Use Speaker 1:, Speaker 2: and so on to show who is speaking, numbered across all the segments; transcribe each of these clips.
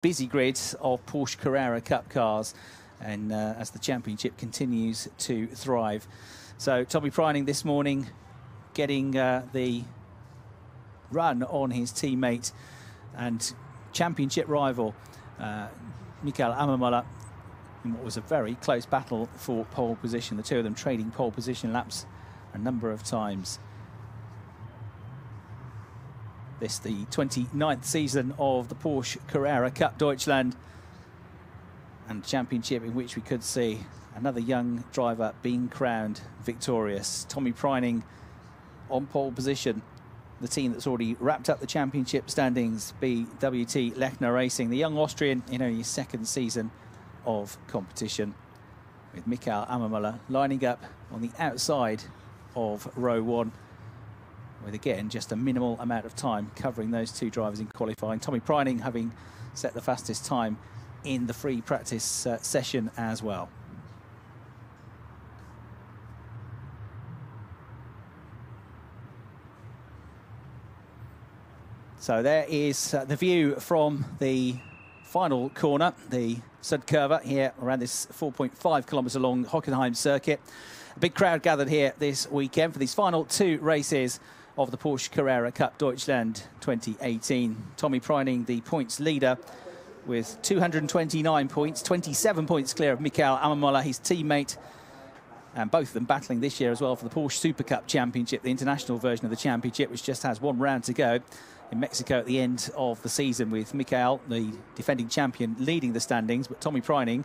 Speaker 1: busy grid of Porsche Carrera Cup cars, and as the championship continues to thrive. So Tommy Preining this morning getting the run on his teammate and championship rival Mikael Ammermuller in what was a very close battle for pole position. The two of them trading pole position laps a number of times. This the 29th season of the Porsche Carrera Cup Deutschland, and championship in which we could see another young driver being crowned victorious. Tommy Preining on pole position. The team that's already wrapped up the championship standings, BWT Lechner Racing. The young Austrian in only his second season of competition, with Mikael Ammermuller lining up on the outside of row one, with again just a minimal amount of time covering those two drivers in qualifying. Tommy Preining having set the fastest time in the free practice session as well. So there is the view from the final corner, the Sudkurve here around this 4.5 kilometre long Hockenheim circuit. A big crowd gathered here this weekend for these final two races of the Porsche Carrera Cup Deutschland 2018. Tommy Preining, the points leader, with 229 points, 27 points clear of Mikael Ammermuller, his teammate, and both of them battling this year as well for the Porsche Super Cup Championship, the international version of the championship, which just has one round to go in Mexico at the end of the season, with Mikael, the defending champion, leading the standings, but Tommy Preining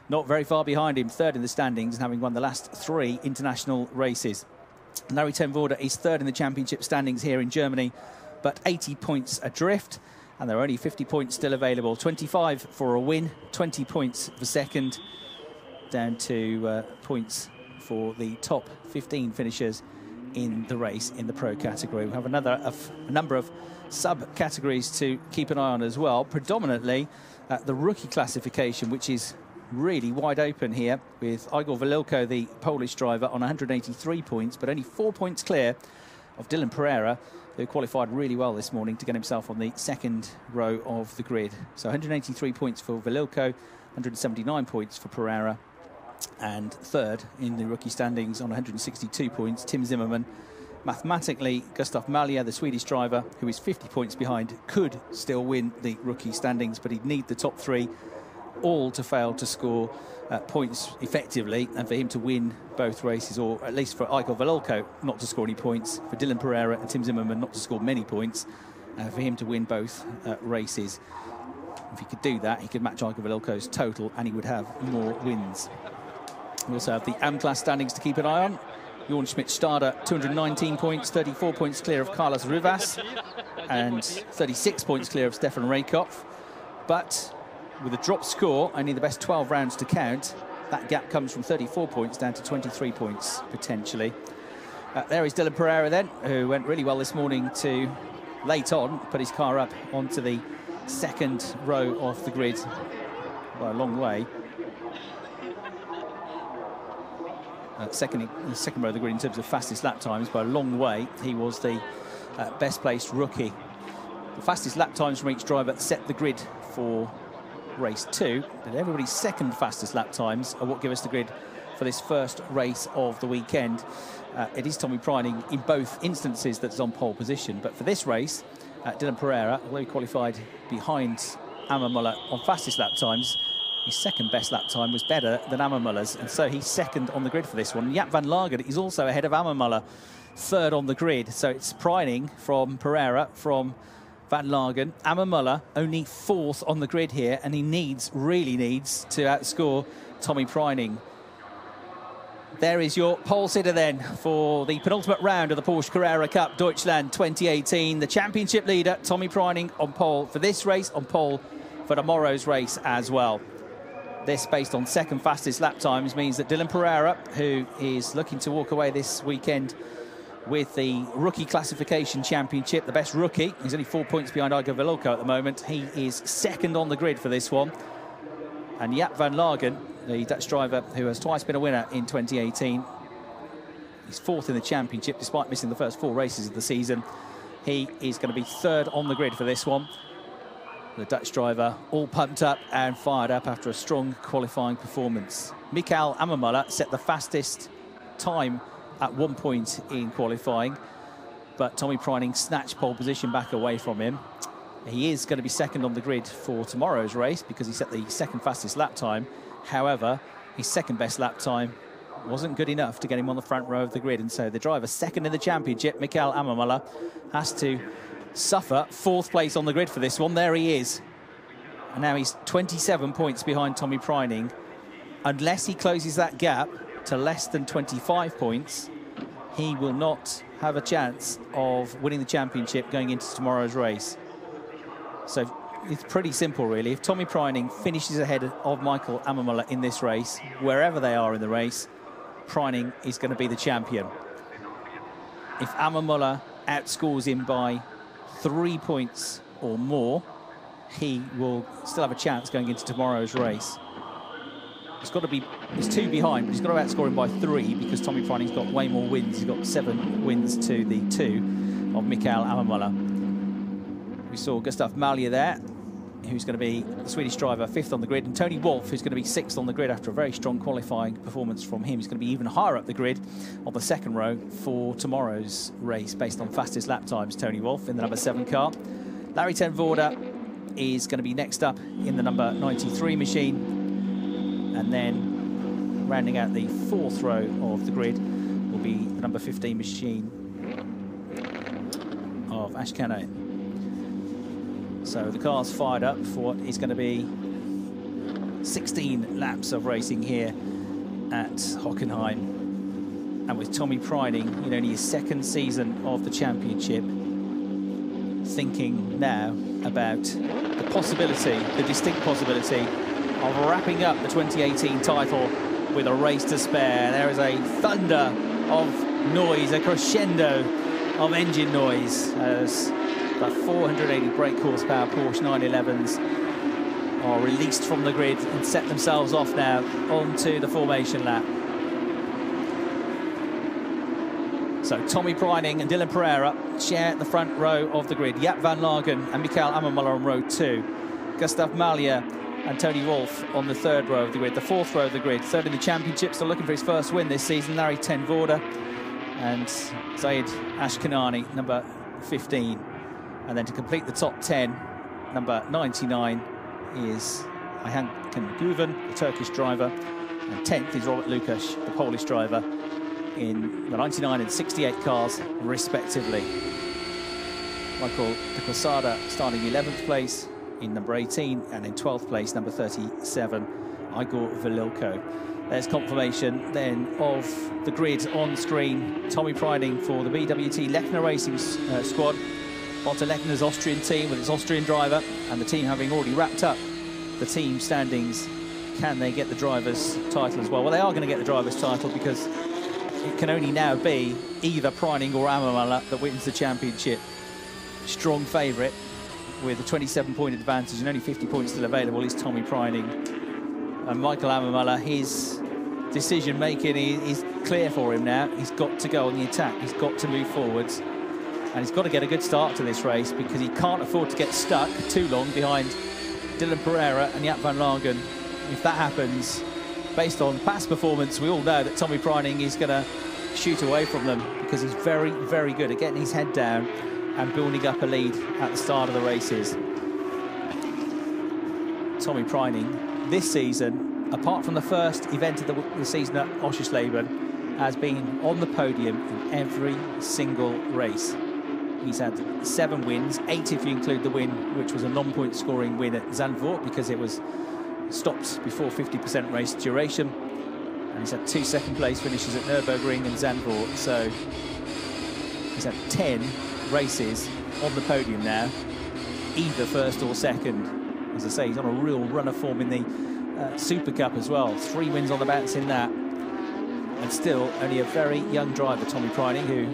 Speaker 1: not very far behind him, third in the standings, and having won the last three international races. Larry ten Voorde is third in the championship standings here in Germany, but 80 points adrift, and there are only 50 points still available. 25 for a win, 20 points for second, down to points for the top 15 finishers in the race in the pro category. We have a number of sub-categories to keep an eye on as well, predominantly the rookie classification, which is really wide open here, with Igor Walilko, the Polish driver, on 183 points, but only 4 points clear of Dylan Pereira, who qualified really well this morning to get himself on the second row of the grid. So 183 points for Walilko, 179 points for Pereira, and third in the rookie standings on 162 points, Tim Zimmerman. Mathematically, Gustav Malja, the Swedish driver, who is 50 points behind, could still win the rookie standings, but he'd need the top three all to fail to score points effectively, and for him to win both races, or at least for Igor Walilko not to score any points, for Dylan Pereira and Tim Zimmerman not to score many points, for him to win both races. If he could do that, he could match Igor Walilko's total, and he would have more wins. We also have the AM-class standings to keep an eye on. Jorn Schmidt-Stade, 219 points, 34 points clear of Carlos Rivas, and 36 points clear of Stefan Raikkoff. But with a drop score, only the best 12 rounds to count, that gap comes from 34 points down to 23 points, potentially. There is Dylan Pereira then, who went really well this morning to late on put his car up onto the second row of the grid by a long way. Second row of the grid in terms of fastest lap times by a long way. He was the best placed rookie. The fastest lap times from each driver set the grid for race two, but everybody's second fastest lap times are what give us the grid for this first race of the weekend. It is Tommy Preining in both instances that's on pole position, but for this race, Dylan Pereira, although he qualified behind Ammermuller on fastest lap times, his second best lap time was better than Ammermuller's, and so he's second on the grid for this one. Jaap van Lagen is also ahead of Ammermuller, third on the grid. So it's Preining from Pereira, from Van Lagen. Ammermuller only fourth on the grid here, and he really needs to outscore Tommy Preining. There is your pole sitter then for the penultimate round of the Porsche Carrera Cup Deutschland 2018. The championship leader, Tommy Preining, on pole for this race, on pole for tomorrow's race as well. This, based on second fastest lap times, means that Dylan Pereira, who is looking to walk away this weekend with the rookie classification championship, the best rookie, he's only 4 points behind Igor Walilko at the moment. He is second on the grid for this one. And Jaap van Lagen, the Dutch driver who has twice been a winner in 2018, he's fourth in the championship despite missing the first four races of the season. He is going to be third on the grid for this one. The Dutch driver all pumped up and fired up after a strong qualifying performance. Mikael Ammermuller set the fastest time at one point in qualifying, but Tommy Preining snatched pole position back away from him. He is going to be second on the grid for tomorrow's race because he set the second fastest lap time. However, his second best lap time wasn't good enough to get him on the front row of the grid, and so the driver second in the championship, Mikael Ammermuller, has to suffer fourth place on the grid for this one. There he is. And now he's 27 points behind Tommy Preining. Unless he closes that gap to less than 25 points, he will not have a chance of winning the championship going into tomorrow's race. So it's pretty simple, really. If Tommy Preining finishes ahead of Mikael Ammermuller in this race, wherever they are in the race, Preining is going to be the champion. If Ammermuller outscores him by 3 points or more, he will still have a chance going into tomorrow's race. He's 2 behind, but he's got to outscore him by 3 because Tommy Preining's got way more wins. He's got 7 wins to the 2 of Mikael Ammermuller. We saw Gustav Malje there, who's going to be the Swedish driver 5th on the grid, and Tony Wolff, who's going to be 6th on the grid after a very strong qualifying performance from him. He's going to be even higher up the grid on the second row for tomorrow's race based on fastest lap times. Tony Wolff in the number 7 car. Larry ten Voorde is going to be next up in the number 93 machine, and then rounding out the 4th row of the grid will be the number 15 machine of Ashkaneh. So the car's fired up for what is going to be 16 laps of racing here at Hockenheim. And with Tommy Preining in only his 2nd season of the championship, thinking now about the possibility, the distinct possibility of wrapping up the 2018 title with a race to spare. There is a thunder of noise, a crescendo of engine noise as the 480 brake horsepower Porsche 911s are released from the grid and set themselves off now onto the formation lap. So Tommy Preining and Dylan Pereira share the front row of the grid. Jaap van Lagen and Mikael Ammermuller on row 2. Gustav Malje and Tony Wolff on the 3rd row of the grid. The 4th row of the grid. 3rd in the championship, still looking for his first win this season. Larry ten Voorde and Zaid Ashkanani, number 15. And then to complete the top 10, number 99 is Ayhan Guven, the Turkish driver. And 10th is Robert Lukasz, the Polish driver, in the 99 and 68 cars, respectively. Michael de Quesada starting 11th place in number 18, and in 12th place, number 37, Igor Velilko. There's confirmation then of the grid on screen. Tommy Preining for the BWT Lechner Racing squad. Otto Lechner's Austrian team with its Austrian driver, and the team having already wrapped up the team standings. Can they get the driver's title as well? Well, they are going to get the driver's title because it can only now be either Preining or Ammermuller that wins the championship. Strong favourite with a 27-point advantage and only 50 points still available is Tommy Preining. And Mikael Ammermuller, his decision-making is clear for him now. He's got to go on the attack. He's got to move forwards. And he's got to get a good start to this race because he can't afford to get stuck too long behind Dylan Pereira and Jaap van Lagen. If that happens, based on past performance, we all know that Tommy Preining is going to shoot away from them because he's very, very good at getting his head down and building up a lead at the start of the races. Tommy Preining, this season, apart from the first event of the season at Oschersleben, has been on the podium in every single race. He's had 7 wins, 8 if you include the win, which was a non-point scoring win at Zandvoort because it was stopped before 50% race duration. And he's had 2 second-place finishes at Nürburgring and Zandvoort. So he's had 10 races on the podium now, either first or second. As I say, he's on a real run of form in the Super Cup as well. 3 wins on the bounce in that. And still only a very young driver, Tommy Preining, who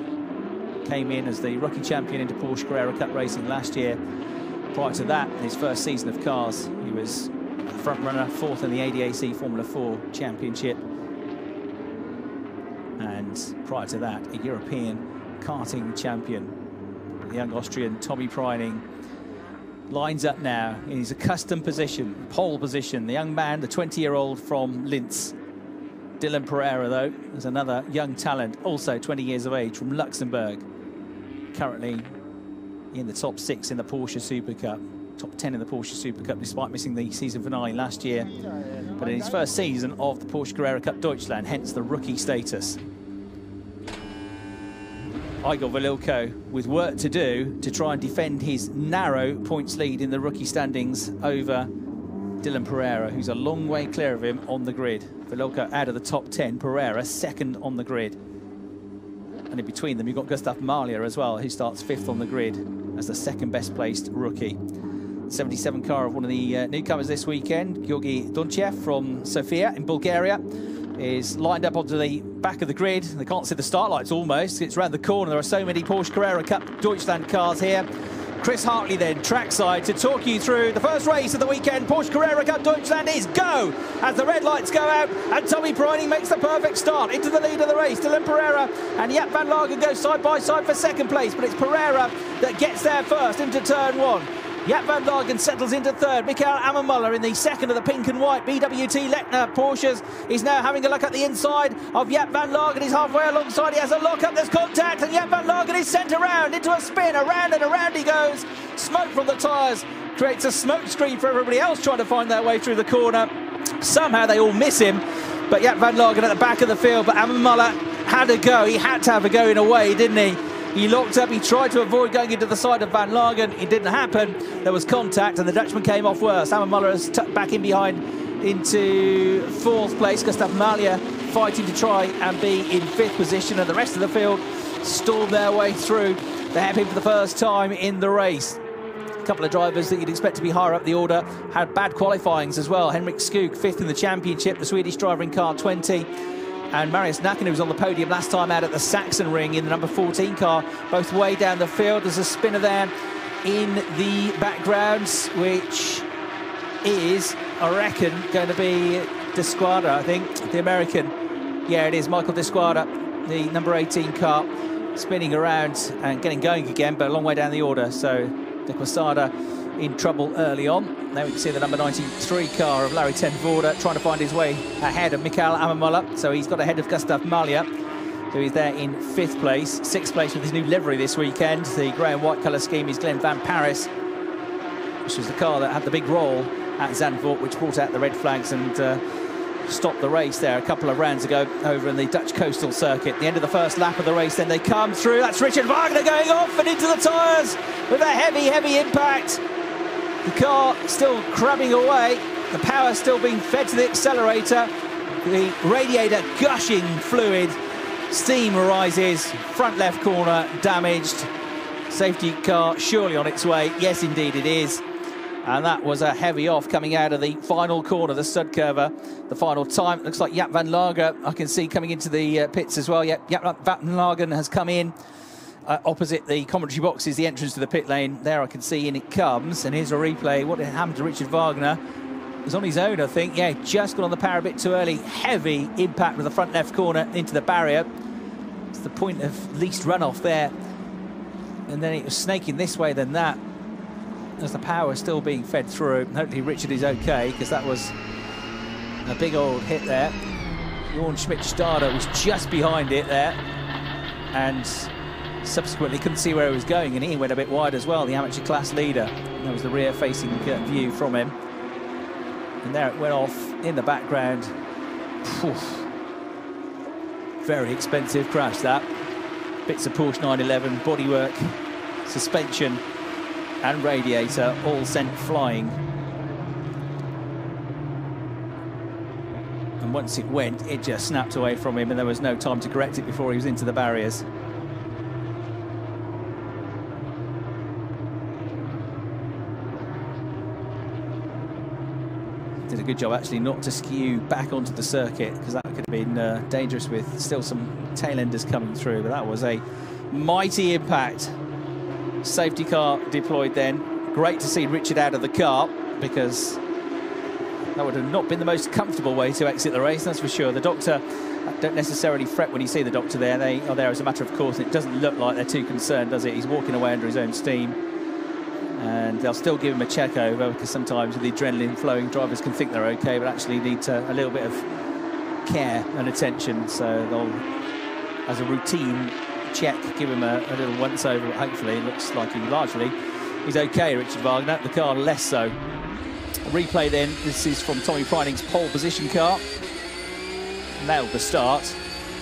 Speaker 1: came in as the rookie champion into Porsche Carrera Cup racing last year. Prior to that, in his first season of cars, he was front runner, 4th in the ADAC Formula 4 Championship. And prior to that, a European karting champion. The young Austrian Tommy Preining lines up now in his accustomed position, pole position. The young man, the 20-year-old from Linz. Dylan Pereira, though, is another young talent, also 20 years of age, from Luxembourg. Currently in the top 6 in the Porsche Super Cup. Top 10 in the Porsche Super Cup, despite missing the season finale last year. But in his first season of the Porsche Carrera Cup Deutschland, hence the rookie status. Igor Velilko with work to do to try and defend his narrow points lead in the rookie standings over Dylan Pereira, who's a long way clear of him on the grid. Velilko out of the top 10, Pereira second on the grid. And in between them, you've got Gustav Mahler as well, who starts 5th on the grid as the second best placed rookie. 77 car of one of the newcomers this weekend, Georgi Donchev from Sofia in Bulgaria, is lined up onto the back of the grid. They can't see the start lights almost. It's round the corner. There are so many Porsche Carrera Cup Deutschland cars here. Chris Hartley then, trackside, to talk you through the first race of the weekend. Porsche Carrera Cup Deutschland is go as the red lights go out and Tommy Preining makes the perfect start into the lead of the race. Dylan Pereira and Jaap van Lagen go side by side for second place, but it's Pereira that gets there first into turn 1. Jaap van Lagen settles into third. Michael Ammermuller in the second of the pink and white BWT Lechner Porsches is now having a look at the inside of Jaap van Lagen. He's halfway alongside. He has a lock up. There's contact, and Jaap van Lagen is sent around into a spin. Around and around he goes. Smoke from the tyres creates a smoke screen for everybody else trying to find their way through the corner. Somehow they all miss him, but Jaap van Lagen at the back of the field. But Ammermuller had a go. He had to have a go in a way, didn't he? He locked up, he tried to avoid going into the side of Van Lagen. It didn't happen. There was contact and the Dutchman came off worse. Ammermuller has tucked back in behind into 4th place. Gustav Mahler fighting to try and be in 5th position, and the rest of the field stormed their way through the hairpin for the first time in the race. A couple of drivers that you'd expect to be higher up the order had bad qualifyings as well. Henrik Skoog, 5th in the championship, the Swedish driver in car 20. And Marius Nacken, who was on the podium last time out at the Saxon Ring in the number 14 car, both way down the field. There's a spinner there in the background, which is, I reckon, going to be Desquadra, I think, the American. Yeah, it is Michael Desquadra, the number 18 car, spinning around and getting going again, but a long way down the order. So Desquadra in trouble early on. Now we can see the number 93 car of Larry Ten Voorde trying to find his way ahead of Michael Ammermuller. So he's got ahead of Gustav Mahler, who is there in 5th place. 6th place with his new livery this weekend. The grey and white colour scheme is Glenn Van Paris, which was the car that had the big roll at Zandvoort, which brought out the red flags and stopped the race there a couple of rounds ago over in the Dutch coastal circuit. The end of the first lap of the race, then they come through. That's Richard Wagner going off and into the tyres with a heavy, heavy impact. The car still crabbing away, the power still being fed to the accelerator, the radiator gushing fluid, steam rises, front left corner damaged, safety car surely on its way. Yes, indeed it is. And that was a heavy off coming out of the final corner, the stud curver. The final time, looks like Jaap van Lagen, I can see coming into the pits as well. Jaap van Lagen has come in. Opposite the commentary box is the entrance to the pit lane. There I can see in it comes. And here's a replay. What happened to Richard Wagner? It was on his own, I think. Yeah, just got on the power a bit too early. Heavy impact with the front left corner into the barrier. It's the point of least runoff there. And then it was snaking this way than that, as the power is still being fed through. Hopefully Richard is okay, because that was a big old hit there. Jorn Schmidt-Stade was just behind it there. And subsequently couldn't see where he was going, and he went a bit wide as well, the amateur class leader. That was the rear facing view from him, and there it went off in the background. Oof. Very expensive crash, that. Bits of Porsche 911 bodywork, suspension and radiator all sent flying, and once it went, it just snapped away from him, and there was no time to correct it before he was into the barriers. Did a good job actually not to skew back onto the circuit, because that could have been dangerous with still some tail enders coming through. But that was a mighty impact. Safety car deployed then. Great to see Richard out of the car, because that would have not been the most comfortable way to exit the race, that's for sure. The doctor, don't necessarily fret when you see the doctor there. They are there as a matter of course, and it doesn't look like they're too concerned, does it? He's walking away under his own steam. and they'll still give him a check over, because sometimes with the adrenaline flowing, drivers can think they're okay, but actually need a little bit of care and attention. So they'll, as a routine check, give him a little once over. Hopefully it looks like he's okay, Richard Wagner. The car less so. Replay then, this is from Tommy Priding's pole position car. Nailed the start.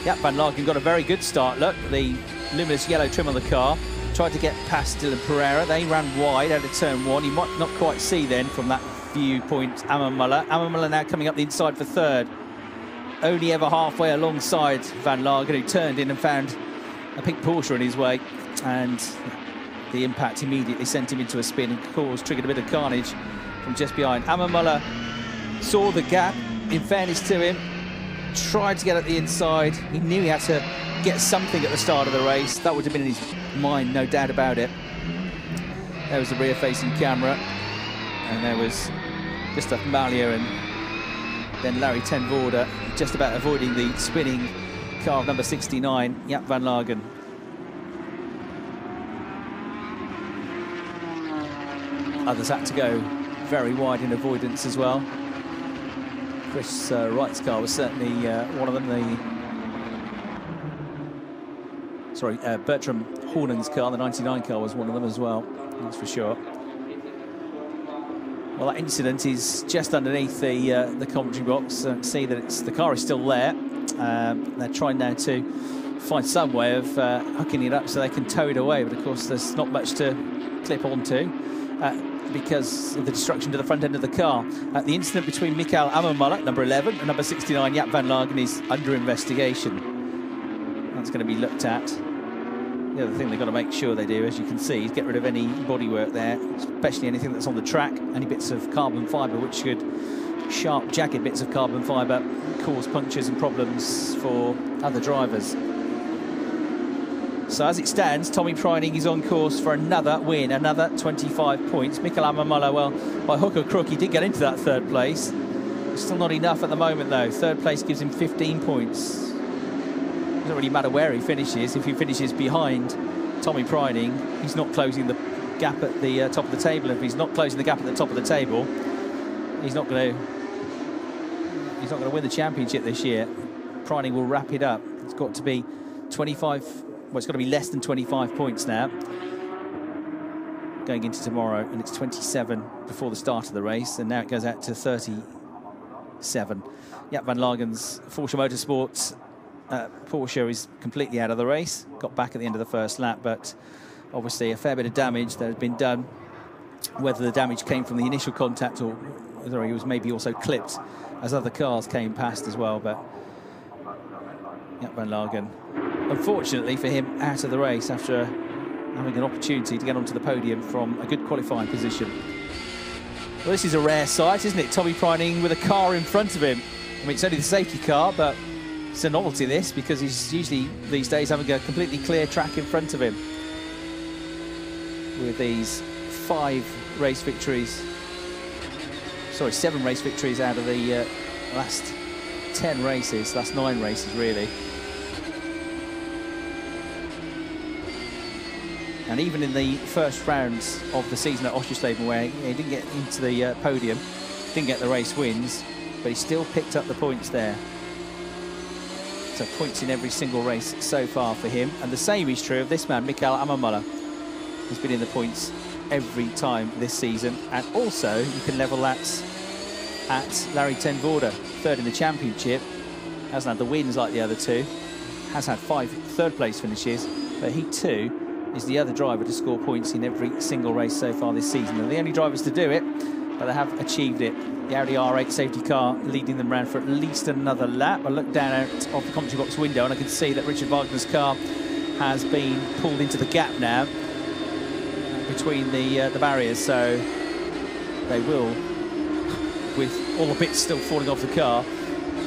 Speaker 1: Jaap van Lagen got a very good start. Look, the luminous yellow trim on the car. Tried to get past Dylan Pereira. They ran wide out of turn one. You might not quite see then from that viewpoint Amon Muller. Amon Muller now coming up the inside for third. Only ever halfway alongside Van Lagen, who turned in and found a pink Porsche in his way. And the impact immediately sent him into a spin and triggered a bit of carnage from just behind. Amon Muller saw the gap, in fairness to him, tried to get at the inside. He knew he had to get something at the start of the race. That would have been in his mind, no doubt about it. There was the rear-facing camera, and there was Gustav Mallier and then Larry ten Voorde just about avoiding the spinning car of number 69, Jaap van Lagen. Others had to go very wide in avoidance as well. Chris Wright's car was certainly one of them. Bertram Hornen's car, the 99 car, was one of them as well, that's for sure. Well, that incident is just underneath the commentary box. See that the car is still there. They're trying now to find some way of hooking it up so they can tow it away, but of course there's not much to clip onto because of the destruction to the front end of the car. The incident between Mikael Amon Muller, number 11, and number 69, Jaap van Lagen, is under investigation. That's going to be looked at. The other thing they've got to make sure they do, as you can see, is get rid of any bodywork there, especially anything that's on the track, any bits of carbon fibre, which could, sharp, jagged bits of carbon fibre, cause punctures and problems for other drivers. So as it stands, Tommy Priding is on course for another win, another 25 points. Mikael Amon Muller, well, by hook or crook, he did get into that third place. It's still not enough at the moment, though. Third place gives him 15 points. It doesn't really matter where he finishes. If he finishes behind Tommy Priding, he's not closing the gap at the top of the table. If he's not closing the gap at the top of the table, he's not going to win the championship this year. Priding will wrap it up. It's got to be 25. Well, it's got to be less than 25 points now going into tomorrow, and it's 27 before the start of the race, and now it goes out to 37. Jaap van Lagen's Porsche Motorsports Porsche is completely out of the race. Got back at the end of the first lap, but obviously a fair bit of damage that had been done. Whether the damage came from the initial contact or whether he was maybe also clipped as other cars came past as well, but Jaap van Lagen, unfortunately for him, out of the race after having an opportunity to get onto the podium from a good qualifying position. Well, this is a rare sight, isn't it? Tommy Priding with a car in front of him. I mean, it's only the safety car, but it's a novelty, this, because he's usually these days having a completely clear track in front of him. With these 7 race victories out of the last 10 races, last 9 races really. And even in the first rounds of the season at Oschersleben, where he didn't get into the podium, didn't get the race wins, but he still picked up the points there. So points in every single race so far for him. And the same is true of this man, Mikael Amon Muller. He's been in the points every time this season. And also, you can level that at Larry ten Voorde, third in the championship. Hasn't had the wins like the other two. Has had 5 third-place finishes, but he too is the other driver to score points in every single race so far this season. They're the only drivers to do it, but they have achieved it. The Audi R8 safety car leading them round for at least another lap. I look down out of the commentary box window and I can see that Richard Wagner's car has been pulled into the gap now between the barriers, so they will, with all the bits still falling off the car,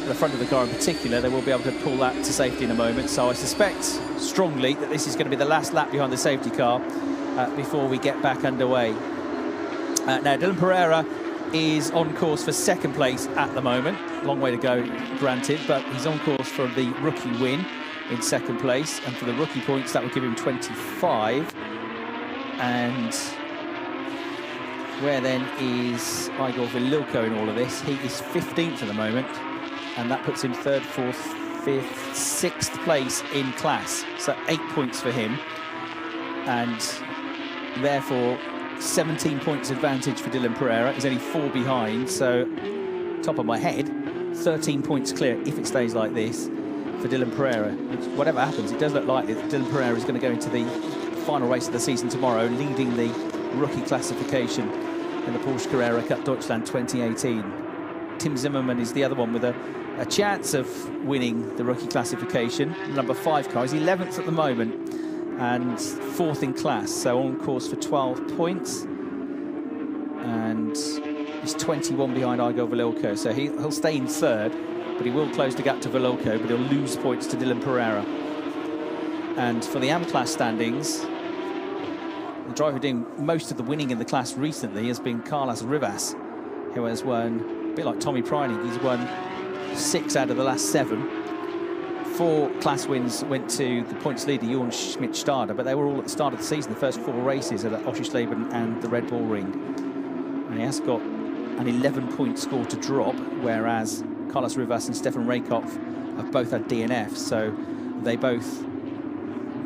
Speaker 1: the front of the car in particular, they will be able to pull that to safety in a moment. So I suspect strongly that this is going to be the last lap behind the safety car before we get back underway. Now, Dylan Pereira is on course for second place at the moment. Long way to go, granted, but he's on course for the rookie win in second place, and for the rookie points that will give him 25. And Where then is Igor Vililko in all of this? He is 15th at the moment, and that puts him 3rd, 4th, 5th, 6th place in class. So 8 points for him, and therefore 17 points advantage for Dylan Pereira. He's only 4 behind, so top of my head, 13 points clear if it stays like this for Dylan Pereira. Whatever happens, it does look likely that Dylan Pereira is going to go into the final race of the season tomorrow, leading the rookie classification in the Porsche Carrera Cup Deutschland 2018. Tim Zimmermann is the other one with a chance of winning the rookie classification. Number 5 car is 11th at the moment and 4th in class, so on course for 12 points. And he's 21 behind Igor Vililko, so he'll stay in 3rd, but he will close the gap to Vililko, but he'll lose points to Dylan Pereira. And for the AM class standings, the driver doing most of the winning in the class recently has been Carlos Rivas, who has won, a bit like Tommy Preining, he's won 6 out of the last 7. 4 class wins went to the points leader, Jorn Schmidt-Stade, but they were all at the start of the season, the first 4 races at Oschersleben and the Red Bull Ring. And he has got an 11-point score to drop, whereas Carlos Rivas and Stefan Rakoff have both had DNF, so they both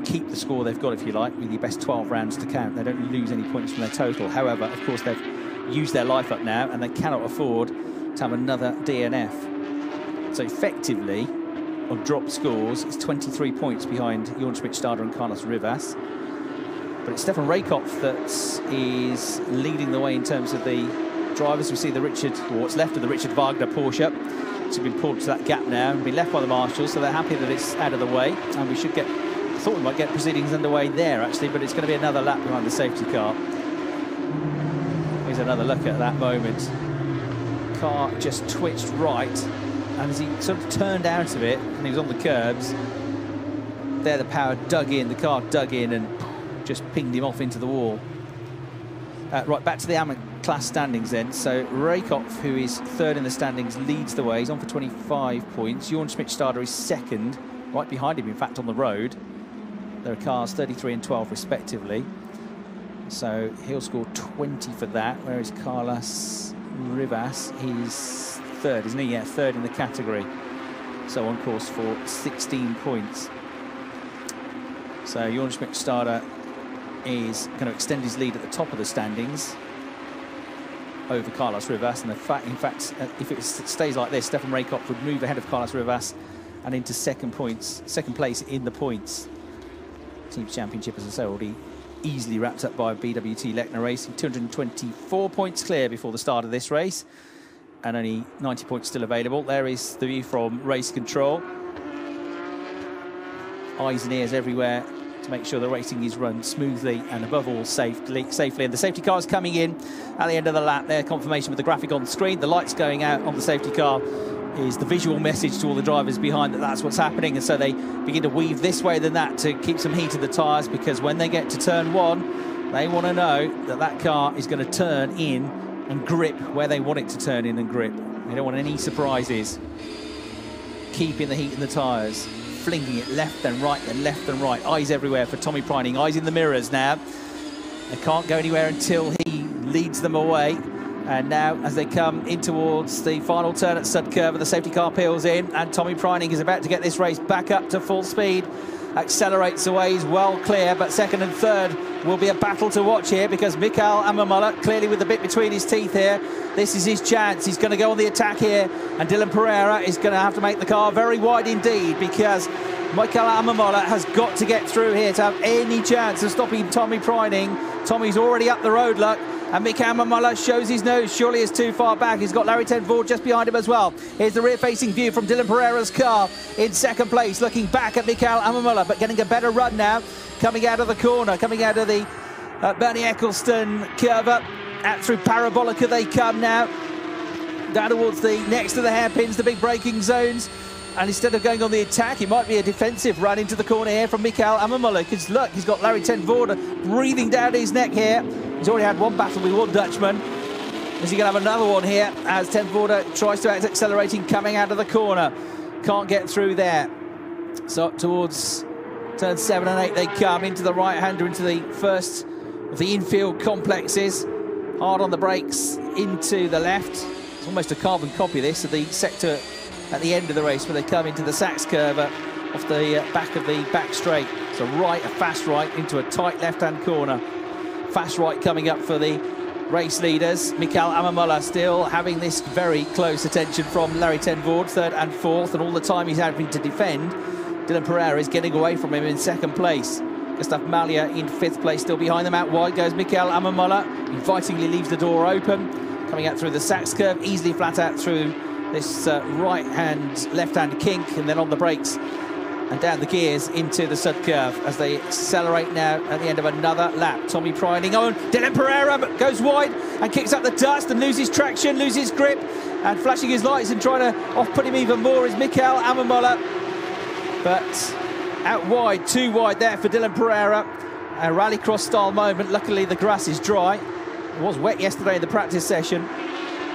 Speaker 1: keep the score they've got, if you like, with your best 12 rounds to count. They don't lose any points from their total. However, of course, they've used their life up now, and they cannot afford to have another DNF. So effectively, on drop scores, it's 23 points behind Jorn Schmidt-Stade and Carlos Rivas. But it's Stefan Rakoff that is leading the way in terms of the drivers. We see the or what's left of the Richard Wagner Porsche. It's been pulled to that gap now and been left by the marshals, so they're happy that it's out of the way, and we should get, I thought we might get proceedings underway there actually, but it's going to be another lap behind the safety car. Here's another look at that moment. Car just twitched right, and as he sort of turned out of it and he was on the curbs, there the power dug in, the car dug in and just pinged him off into the wall. Right, back to the amateur class standings then. So Rakoff, who is 3rd in the standings, leads the way. He's on for 25 points. Jorn Schmidt-Stade is 2nd, right behind him, in fact, on the road. There are cars 33 and 12 respectively. So he'll score 20 for that, whereas Carlos Rivas, he's 3rd, isn't he? Yeah, 3rd in the category. So on course for 16 points. So Jorn Schmidt-Stade is going to extend his lead at the top of the standings over Carlos Rivas, and in fact, if it stays like this, Stefan Rakoff would move ahead of Carlos Rivas and into second place in the points. Teams Championship, as I say, already easily wrapped up by BWT Lechner Racing. 224 points clear before the start of this race, and only 90 points still available. There is the view from race control. Eyes and ears everywhere to make sure the racing is run smoothly and above all safely. And the safety car is coming in at the end of the lap there. Confirmation with the graphic on the screen. The lights going out on the safety car is the visual message to all the drivers behind that that's what's happening, and so they begin to weave this way than that to keep some heat in the tyres, because when they get to turn 1, they want to know that that car is going to turn in and grip where they want it to turn in and grip. They don't want any surprises. Keeping the heat in the tyres, flinging it left and right and left and right. Eyes everywhere for Tommy Preining. Eyes in the mirrors now. They can't go anywhere until he leads them away. And now, as they come in towards the final turn at Sudcurva, the safety car peels in, and Tommy Preining is about to get this race back up to full speed. Accelerates away, he's well clear, but 2nd and 3rd will be a battle to watch here, because Mikael Ammermuller, clearly with the bit between his teeth here, this is his chance. He's going to go on the attack here, and Dylan Pereira is going to have to make the car very wide indeed, because Mikael Ammermuller has got to get through here to have any chance of stopping Tommy Preining. Tommy's already up the road, look. And Mikael Ammermuller shows his nose, surely is too far back. He's got Larry Ten Voort just behind him as well. Here's the rear-facing view from Dylan Pereira's car in 2nd place, looking back at Mikael Ammermuller, but getting a better run now, coming out of the corner, coming out of the Bernie Eccleston curve up, out through Parabolica they come now, down towards the next to the hairpins, the big braking zones. And instead of going on the attack, it might be a defensive run into the corner here from Mikael Ammermuller, because look, he's got Larry Ten Voort breathing down his neck here. He's already had one battle with one Dutchman. Is he going to have another one here as Ten Voort tries to act accelerating, coming out of the corner? Can't get through there. So up towards turn 7 and 8 they come, into the right-hander, into the first of the infield complexes. Hard on the brakes into the left. It's almost a carbon copy, this, of the sector at the end of the race where they come into the Sachs curve off the back of the back straight. So a fast right into a tight left-hand corner. Fast right coming up for the race leaders. Mikael Amamola still having this very close attention from Larry ten Voorde, third and fourth, and all the time he's having to defend. Dylan Pereira is getting away from him in second place. Gustav Malia in fifth place, still behind them. Out wide goes Mikael Amamola. Invitingly leaves the door open. Coming out through the Sachs curve, easily flat out through this right-hand, left-hand kink, and then on the brakes and down the gears into the Sud curve as they accelerate now at the end of another lap. Tommy Priding on. Dylan Pereira goes wide and kicks up the dust and loses traction, loses grip, and flashing his lights and trying to off-put him even more is Mikael Amamola. But out wide, too wide there for Dylan Pereira. A rallycross style moment. Luckily the grass is dry. It was wet yesterday in the practice session.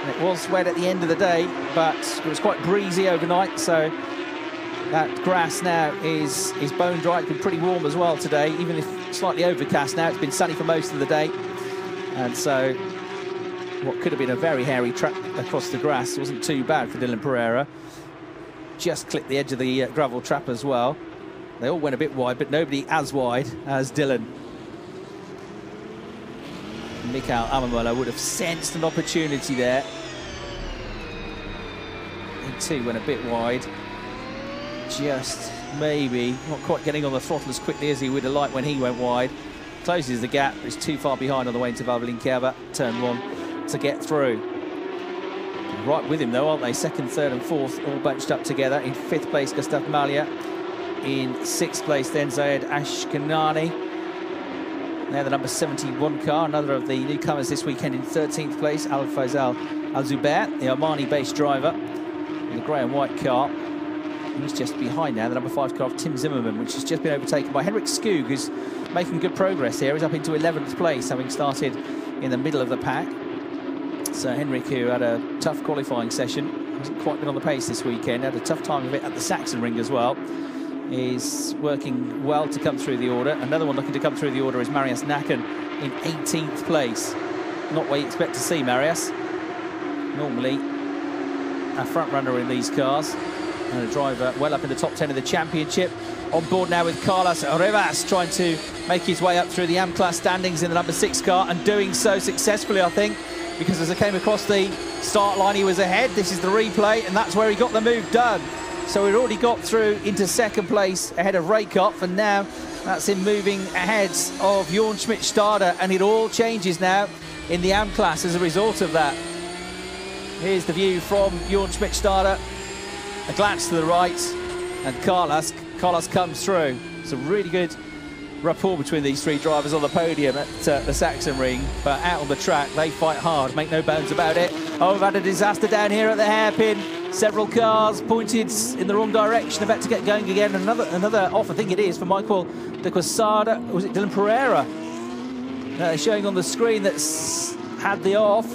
Speaker 1: It was wet at the end of the day, but it was quite breezy overnight, so that grass now is bone dry. It's been pretty warm as well today, even if slightly overcast now. It's been sunny for most of the day, and so what could have been a very hairy track across the grass wasn't too bad for Dylan Pereira. Just clipped the edge of the gravel trap as well. They all went a bit wide, but nobody as wide as Dylan. Mikael Amamola would have sensed an opportunity there. He too went a bit wide. Just maybe not quite getting on the throttle as quickly as he would have liked when he went wide. Closes the gap, but is too far behind on the way into Valvoline-Kerber, turn one, to get through. Right with him though, aren't they? Second, third and fourth all bunched up together. In fifth place, Gustav Malia. In sixth place then, Zayed Ashkanani. Now the number 71 car, another of the newcomers this weekend in 13th place, Al Faisal Al Zubair, the Omani-based driver in the grey and white car. He's just behind now the number 5 car of Tim Zimmerman, which has just been overtaken by Henrik Skoog, who's making good progress here. He's up into 11th place, having started in the middle of the pack. So Henrik, who had a tough qualifying session, hasn't quite been on the pace this weekend, had a tough time of it at the Saxon ring as well, is working well to come through the order. Another one looking to come through the order is Marius Nacken in 18th place. Not what you expect to see Marius. Normally a front runner in these cars and a driver well up in the top 10 of the championship. On board now with Carlos Rivas, trying to make his way up through the AM-class standings in the number 6 car, and doing so successfully, I think, because as I came across the start line he was ahead. This is the replay, and that's where he got the move done. So he'd already got through into second place ahead of Raykopf, and now that's him moving ahead of Jorn Schmidt-Stade, and it all changes now in the AM class as a result of that. Here's the view from Jorn Schmidt-Stade, a glance to the right, and Carlos comes through. It's a really good rapport between these three drivers on the podium at the Saxon ring, but out on the track they fight hard, make no bones about it. Oh, we've had a disaster down here at the hairpin. Several cars pointed in the wrong direction, about to get going again. Another off, I think it is, for Michael de Quesada. Was it Dylan Pereira? Showing on the screen that's had the off.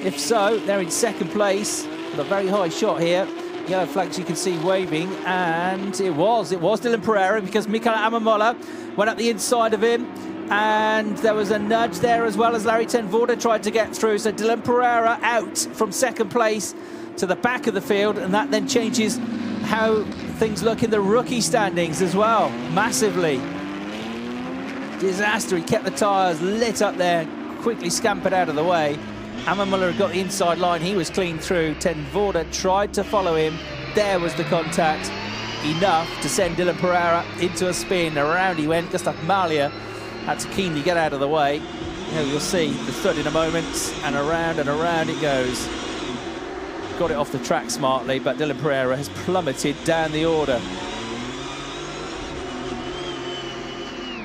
Speaker 1: If so, they're in second place with a very high shot here. Yellow flags you can see waving, and it was Dylan Pereira, because Mikael Amamola went up the inside of him, and there was a nudge there as well as Larry ten Voorde tried to get through. So Dylan Pereira out from second place to the back of the field, and that then changes how things look in the rookie standings as well, massively. Disaster. He kept the tyres lit up there, quickly scampered out of the way. Amamola got the inside line, he was clean through. Ten Voorde tried to follow him, there was the contact, enough to send Dylan Pereira into a spin. Around he went. Gustav Malia had to keenly get out of the way. You'll see the thud in a moment, and around it goes. Got it off the track smartly, but Dylan Pereira has plummeted down the order.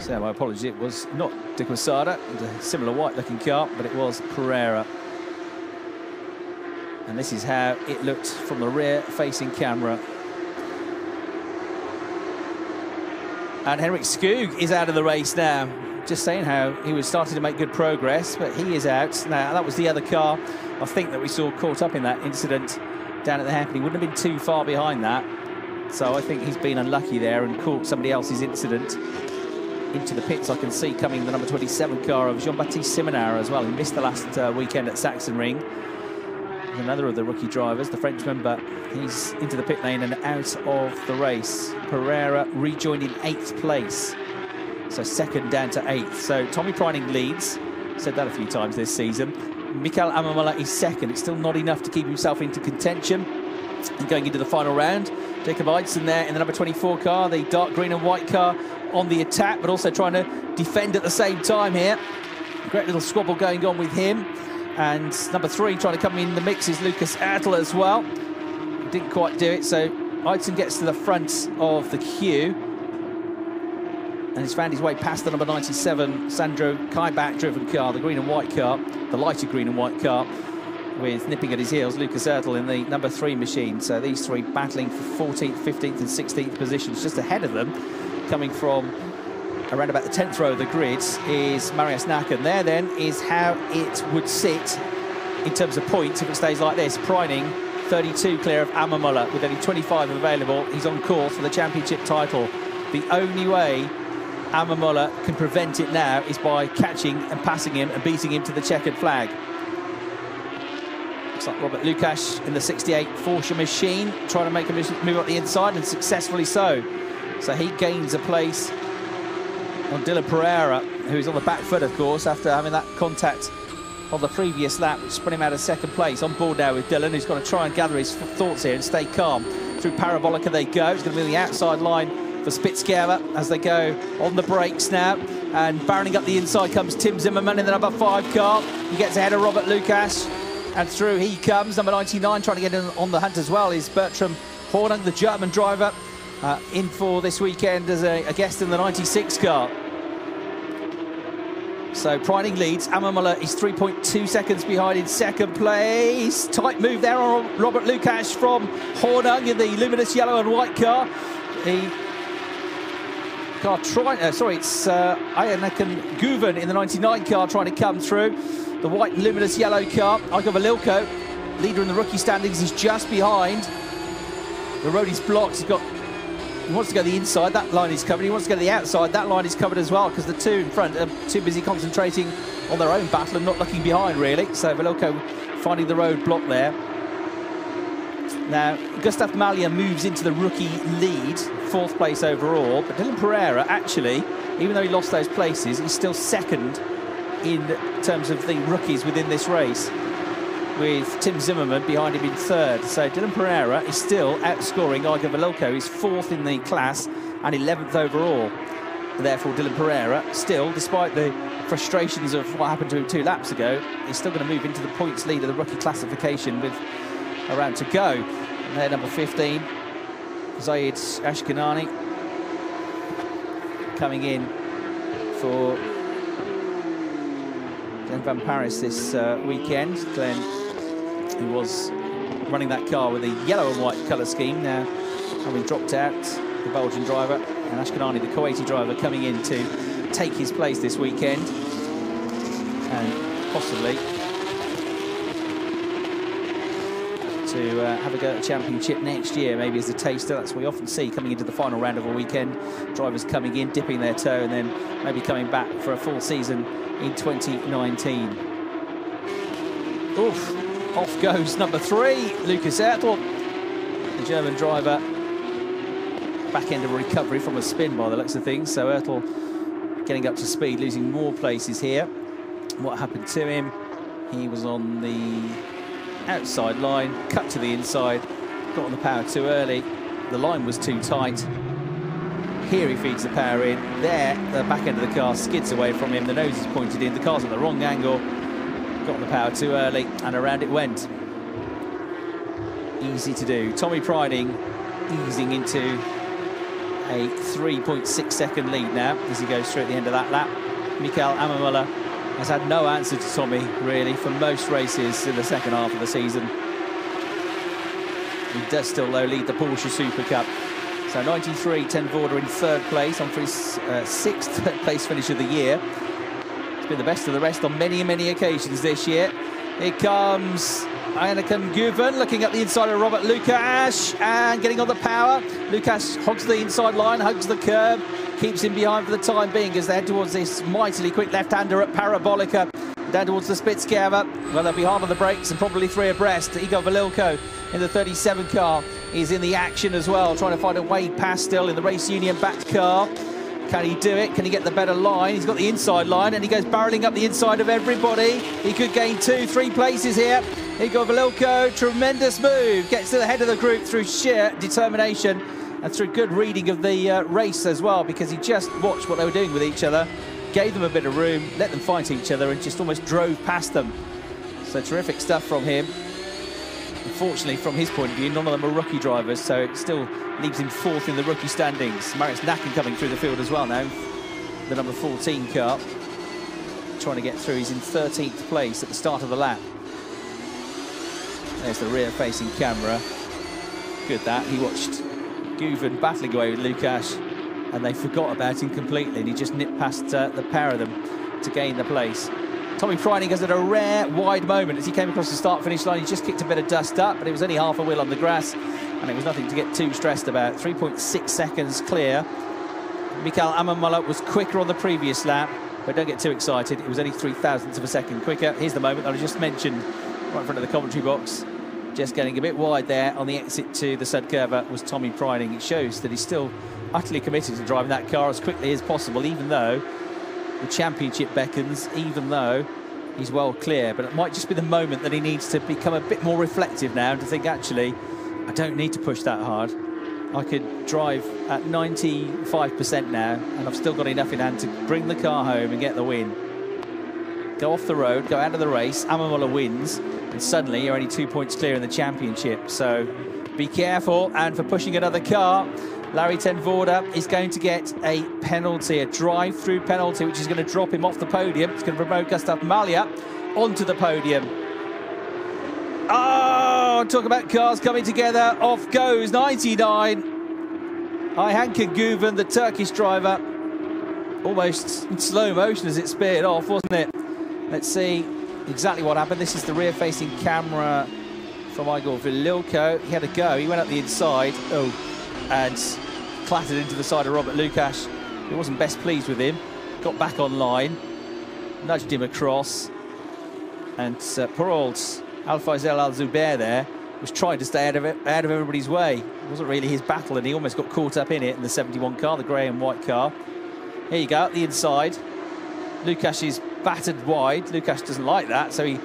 Speaker 1: So my apologies, it was not de Quesada, a similar white-looking car, but it was Pereira. And this is how it looked from the rear-facing camera. And Henrik Skoog is out of the race now. Just saying how he was starting to make good progress, but he is out. Now, that was the other car, I think, that we saw caught up in that incident down at the hairpin. He wouldn't have been too far behind that. So I think he's been unlucky there and caught somebody else's incident into the pits. I can see coming the number 27 car of Jean-Baptiste Simonard as well. He missed the last weekend at Sachsenring. Another of the rookie drivers, the Frenchman, but he's into the pit lane and out of the race. Pereira rejoined in 8th place, so second down to 8th. So Tommy Preining leads, said that a few times this season. Mikael Amamola is second. It's still not enough to keep himself into contention. And going into the final round, Jacob Eidson there in the number 24 car, the dark green and white car on the attack, but also trying to defend at the same time here. Great little squabble going on with him. And number 3 trying to come in the mix is Lucas Ertl as well. Didn't quite do it, so Eidson gets to the front of the queue. And he's found his way past the number 97 Sandro Kaibat driven car, the green and white car, the lighter green and white car, with nipping at his heels Lucas Ertl in the number 3 machine. So these 3 battling for 14th, 15th and 16th positions. Just ahead of them, coming from around about the 10th row of the grid, is Marius Nacken. There then is how it would sit in terms of points if it stays like this. Preining 32 clear of Amamola with only 25 available. He's on course for the championship title. The only way Amamola can prevent it now is by catching and passing him and beating him to the checkered flag. Looks like Robert Lukash in the 68 Porsche machine trying to make a move up the inside, and successfully so. So he gains a place on Dylan Pereira, who's on the back foot, of course, after having that contact on the previous lap, which spun him out of second place. On board now with Dylan, who's got to try and gather his thoughts here and stay calm. Through Parabolica they go. It's going to be the outside line for Spitzgerber as they go on the brakes now. And barreling up the inside comes Tim Zimmerman in the number 5 car. He gets ahead of Robert Lukash, and through he comes. Number 99 trying to get in on the hunt as well is Bertram Hornung, the German driver, in for this weekend as a guest in the 96 car. So Preining leads. Amamola is 3.2 seconds behind in second place. Tight move there on Robert Lukash from Hornung in the luminous yellow and white car. The car trying, it's Ayanakan Guven in the 99 car trying to come through. The white and luminous yellow car. Igor Valilko, leader in the rookie standings, is just behind. The road is blocked. He wants to go the inside, that line is covered. He wants to go to the outside, that line is covered as well, because the 2 in front are too busy concentrating on their own battle and not looking behind, really. So Valilko finding the road blocked there. Now, Gustav Malya moves into the rookie lead, 4th place overall. But Dylan Pereira, actually, even though he lost those places, he's still second in terms of the rookies within this race, with Tim Zimmerman behind him in 3rd. So Dylan Pereira is still outscoring Igor Valilko. He's 4th in the class and 11th overall. Therefore, Dylan Pereira still, despite the frustrations of what happened to him 2 laps ago, is still going to move into the points lead of the rookie classification with a round to go. And there, number 15, Zaid Ashkenani, coming in for Glenn Van Paris this weekend. Glenn, who was running that car with a yellow and white colour scheme, now having dropped out, the Belgian driver, and Ashkenani, the Kuwaiti driver, coming in to take his place this weekend and possibly to have a go at the championship next year, maybe as a taster. That's what we often see coming into the final round of a weekend. Drivers coming in, dipping their toe, and then maybe coming back for a full season in 2019. Oof. Off goes number 3, Lucas Ertl, the German driver. Back end of a recovery from a spin by the looks of things. So Ertl getting up to speed, losing more places here. What happened to him? He was on the outside line, cut to the inside, got on the power too early. The line was too tight. Here he feeds the power in. There, the back end of the car skids away from him. The nose is pointed in. The car's at the wrong angle. Got on the power too early, and around it went. Easy to do. Tommy Preining easing into a 3.6 second lead now as he goes through at the end of that lap. Mikael Amamola has had no answer to Tommy, really, for most races in the second half of the season. He does still, though, lead the Porsche Super Cup. So 93, 10 Vorder in 3rd place on for his 6th third place finish of the year. It's been the best of the rest on many, many occasions this year. Here comes Ayanakan Guven, looking at the inside of Robert Lukash and getting on the power. Lukash hogs the inside line, hugs the curb, keeps him behind for the time being as they head towards this mightily quick left-hander at Parabolica. Down towards the Spitzkava. Well, they'll be hard on the brakes and probably 3 abreast. Igor Velilko in the 37 car is in the action as well, trying to find a way past still in the Race Union backed car. Can he do it? Can he get the better line? He's got the inside line and he goes barrelling up the inside of everybody. He could gain 2, 3 places here. Igor Velilko, tremendous move. Gets to the head of the group through sheer determination and through good reading of the race as well, because he just watched what they were doing with each other, gave them a bit of room, let them fight each other and just almost drove past them. So terrific stuff from him. Unfortunately, from his point of view, none of them are rookie drivers, so it still leaves him 4th in the rookie standings. Marius Nacken coming through the field as well now, the number 14 car. Trying to get through, he's in 13th place at the start of the lap. There's the rear-facing camera. Good that, he watched Guven battling away with Lukash, and they forgot about him completely, and he just nipped past the pair of them to gain the place. Tommy Preining has had a rare wide moment as he came across the start-finish line. He just kicked a bit of dust up, but it was only half a wheel on the grass, and it was nothing to get too stressed about. 3.6 seconds clear. Mikael Ammanmuller was quicker on the previous lap, but don't get too excited. It was only 0.03 of a second quicker. Here's the moment that I just mentioned right in front of the commentary box. Just getting a bit wide there on the exit to the Sudkurva was Tommy Preining. It shows that he's still utterly committed to driving that car as quickly as possible, even though the championship beckons, even though he's well clear. But it might just be the moment that he needs to become a bit more reflective now and to think, actually, I don't need to push that hard. I could drive at 95% now, and I've still got enough in hand to bring the car home and get the win. Go off the road, go out of the race, Ammanmuller wins, and suddenly you're only 2 points clear in the championship. So be careful, and for pushing another car, Larry ten Voorde is going to get a penalty, a drive-through penalty, which is going to drop him off the podium. It's going to promote Gustav Malja onto the podium. Oh, talk about cars coming together. Off goes 99. Ayhancan Guven, the Turkish driver, almost in slow motion as it speared off, wasn't it? Let's see exactly what happened. This is the rear-facing camera from Igor Velilko. He had a go. He went up the inside. And clattered into the side of Robert Lukash. He wasn't best pleased with him. Got back online, nudged him across, and poor old Al-Faisal Al-Zubair there was trying to stay out of everybody's way. It wasn't really his battle, and he almost got caught up in it in the 71 car, the grey and white car. Here you go, up the inside. Lukash is battered wide. Lukash doesn't like that, so he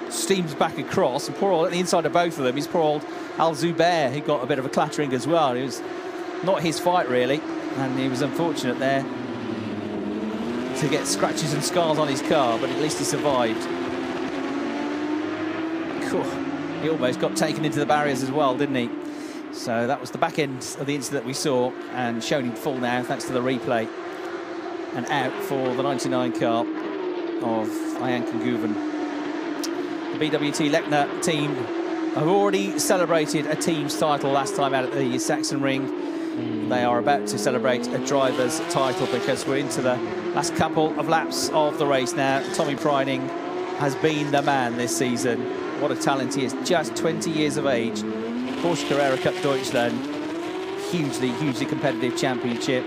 Speaker 1: steams back across, and poor old, at the inside of both of them is poor old Al-Zubair, who got a bit of a clattering as well. It was not his fight, really, and he was unfortunate there to get scratches and scars on his car, but at least he survived. Cool. He almost got taken into the barriers as well, didn't he? So that was the back end of the incident we saw, and shown in full now thanks to the replay. And out for the 99 car of Ayhancan Guven. The BWT Lechner team have already celebrated a team's title last time out at the Saxon Ring. They are about to celebrate a driver's title because we're into the last couple of laps of the race now. Tommy Preining has been the man this season. What a talent he is, just 20 years of age. Porsche Carrera Cup Deutschland, hugely competitive championship.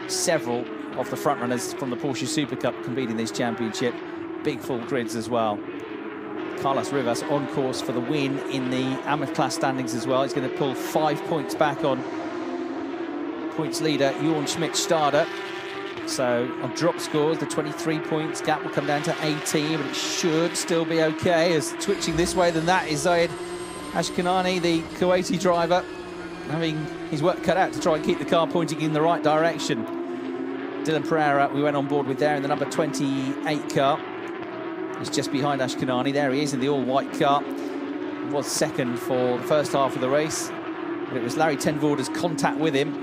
Speaker 1: Several of the front runners from the Porsche Super Cup competing this championship. Big full grids as well. Carlos Rivas on course for the win in the Amateur class standings as well. He's going to pull 5 points back on points leader Jorn Schmidt-Stade. So on drop scores, the 23 points gap will come down to 18, but it should still be okay, as switching this way than that is Zayed Ashkanani, the Kuwaiti driver, having his work cut out to try and keep the car pointing in the right direction. Dylan Pereira, we went on board with there in the number 28 car. He's just behind Ashkanani. There he is in the all-white car. Was second for the first half of the race, but it was Larry ten Voorde's contact with him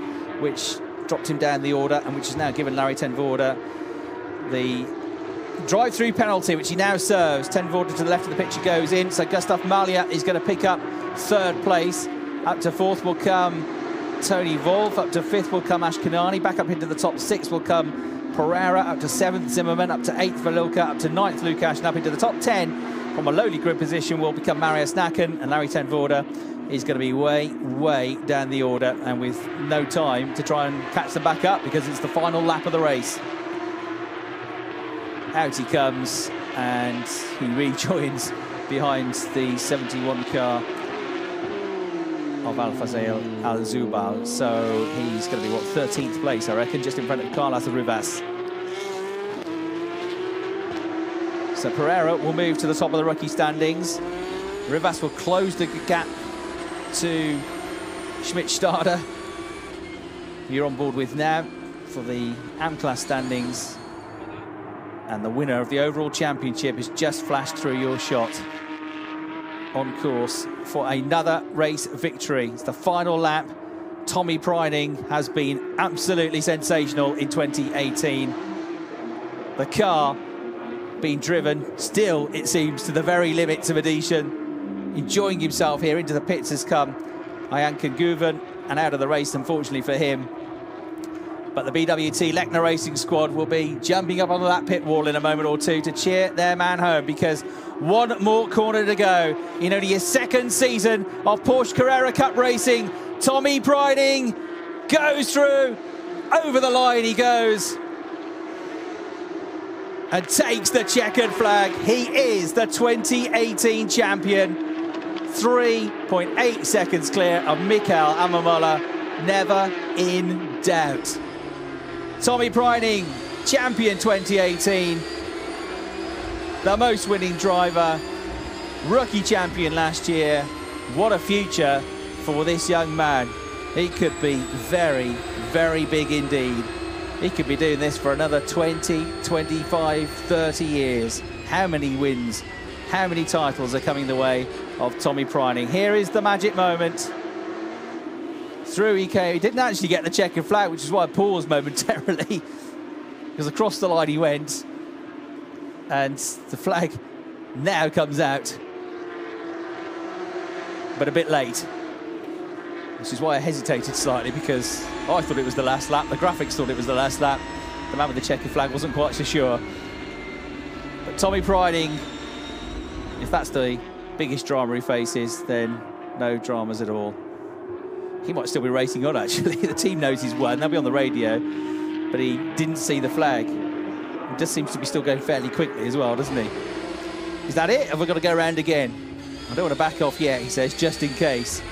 Speaker 1: which dropped him down the order, and which has now given Larry ten Voorde the drive-through penalty, which he now serves. Ten Voorde to the left of the picture goes in, so Gustav Malja is going to pick up third place. Up to fourth will come Tony Wolff, up to fifth will come Ashkanani, back up into the top six will come Pereira, up to seventh Zimmerman, up to eighth Velilko, up to ninth Lukash, and up into the top 10 from a lowly grid position will become Marius Nacken, and Larry ten Voorde is going to be way, way down the order, and with no time to try and catch them back up because it's the final lap of the race. Out he comes, and he rejoins behind the 71 car of Al-Fazail Al-Zubal. So he's going to be, what, 13th place, I reckon, just in front of Carlos Rivas. So Pereira will move to the top of the rookie standings. Rivas will close the gap to Schmidt-Stade, who you're on board with now for the AM-Class standings. And the winner of the overall championship has just flashed through your shot, on course for another race victory. It's the final lap. Tommy Preining has been absolutely sensational in 2018. The car being driven still, it seems, to the very limits of adhesion. Enjoying himself here. Into the pits has come Ayankan Guven, and out of the race, unfortunately for him. But the BWT Lechner Racing squad will be jumping up onto that pit wall in a moment or two to cheer their man home, because one more corner to go in only his second season of Porsche Carrera Cup racing. Tommy Preining goes through, over the line he goes, and takes the checkered flag. He is the 2018 champion. 3.8 seconds clear of Mikael Amamola, never in doubt. Tommy Preining, champion 2018, the most winning driver, rookie champion last year. What a future for this young man. He could be very, very big indeed. He could be doing this for another 20, 25, 30 years. How many wins, how many titles are coming the way of Tommy Preining? Here is the magic moment. Through he came. He didn't actually get the checkered flag, which is why I paused momentarily, because across the line he went, and the flag now comes out, but a bit late, which is why I hesitated slightly, because I thought it was the last lap. The graphics thought it was the last lap. The man with the checkered flag wasn't quite so sure. But Tommy Preining, if that's the biggest drama he faces, then no dramas at all. He might still be racing on, actually. The team knows he's won. They'll be on the radio. But he didn't see the flag. He just seems to be still going fairly quickly as well, doesn't he? Is that it? Have we got to go around again? I don't want to back off yet, he says, just in case.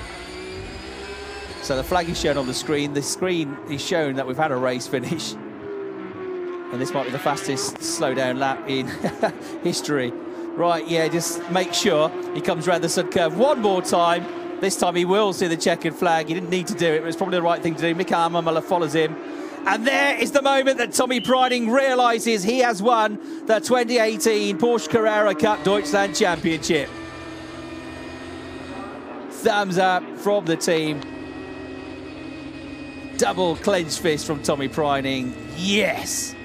Speaker 1: So the flag is shown on the screen. The screen is shown that we've had a race finish. And this might be the fastest slow-down lap in history. Right, yeah, just make sure he comes around the sud curve one more time. This time he will see the checkered flag. He didn't need to do it, but it's probably the right thing to do. Mikael Amamola follows him. And there is the moment that Tommy Preining realises he has won the 2018 Porsche Carrera Cup Deutschland Championship. Thumbs up from the team. Double clenched fist from Tommy Preining. Yes!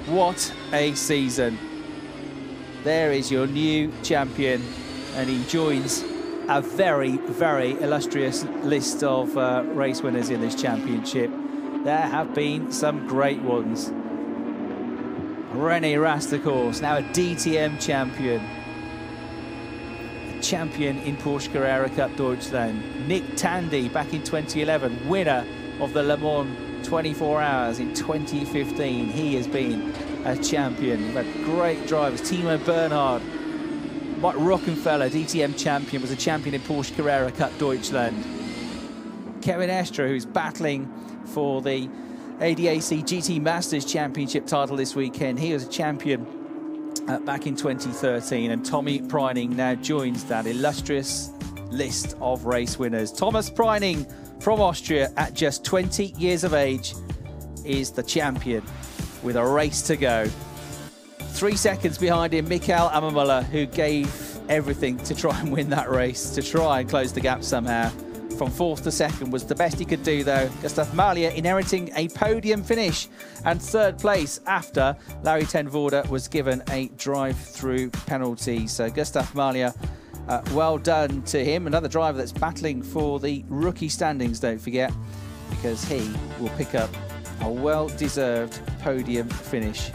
Speaker 1: What a season. There is your new champion, and he joins a very, very illustrious list of race winners in this championship. There have been some great ones. René Rast, of course, now a DTM champion. A champion in Porsche Carrera Cup Deutschland. Nick Tandy, back in 2011, winner of the Le Mans 24 Hours in 2015. He has been a champion. We've had great drivers. Timo Bernhard, Mike Rockenfeller, DTM champion, was a champion in Porsche Carrera Cup Deutschland. Kevin Estre, who's battling for the ADAC GT Masters Championship title this weekend. He was a champion back in 2013, and Tommy Preining now joins that illustrious list of race winners. Thomas Preining from Austria, at just 20 years of age, is the champion with a race to go. 3 seconds behind him, Mikael Amamola, who gave everything to try and win that race, to try and close the gap somehow. From fourth to second was the best he could do, though. Gustav Mahler inheriting a podium finish, and third place after Larry ten Voorde was given a drive-through penalty. So Gustav Mahler, well done to him. Another driver that's battling for the rookie standings, don't forget, because he will pick up a well-deserved podium finish.